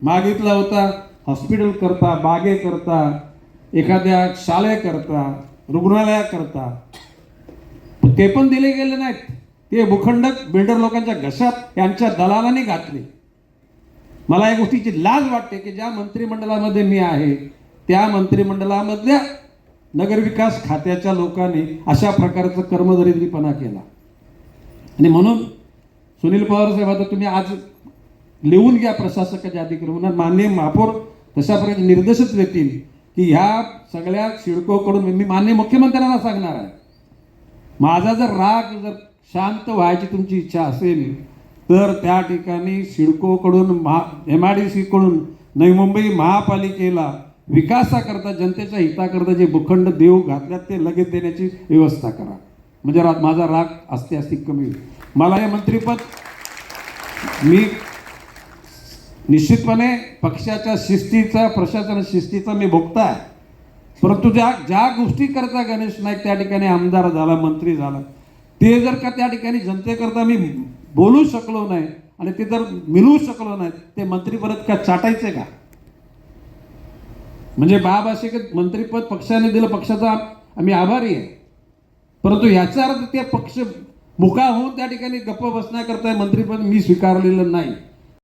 मागितला होता हॉस्पिटल करता, बागे करता, एखाद्या शाळे करता, रुग्णालया करता, ते पण दिले गेले नाहीत. ते भूखंड बिल्डर लोकांच्या घशात यांच्या दलालांनी घातले. मला या गोष्टीची लाज वाटते की ज्या मंत्रिमंडळामध्ये मी आहे त्या मंत्रिमंडळामधल्या नगरविकास खात्याच्या लोकांनी अशा प्रकारचं कर्मदरिद्रीपणा केला. आणि म्हणून सुनील पवार साहेब, आता तुम्ही आज लिहून घ्या प्रशासकाच्या अधिकृत माननीय महापौर तशापर्यंत निर्देशच देतील की ह्या सगळ्या सिडकोकडून मी माननीय मुख्यमंत्र्यांना सांगणार आहे. माझा जर राग जर शांत व्हायची तुमची इच्छा असेल तर त्या ठिकाणी सिडकोकडून MIDC कडून नवी मुंबई महापालिकेला विकासाकरता जनतेच्या हिताकरता जे भूखंड देऊ घातल्यात ते लगेच देण्याची व्यवस्था करा. म्हणजे माझा राग असते कमी होईल. मला हे मंत्रिपद मी निश्चितपणे पक्षाच्या शिस्तीचा, प्रशासन शिस्तीचा मी भोगता आहे. परंतु ज्या गोष्टी करता गणेश नाईक त्या ठिकाणी आमदार झाला, मंत्री झाला, ते जर का त्या ठिकाणी जनतेकरता मी बोलू शकलो नाही आणि ते जर मिळवू शकलो नाही, ते मंत्री परत का चाटायचे का? म्हणजे बाबाशे मंत्रीपद पक्षाने दिलं, पक्षाचा आम्ही आभारी आहे. परंतु याचा अर्थ ते पक्ष मुका होऊन त्या ठिकाणी गप्प बसण्याकरता मंत्रीपद मी स्वीकारलेलं नाही.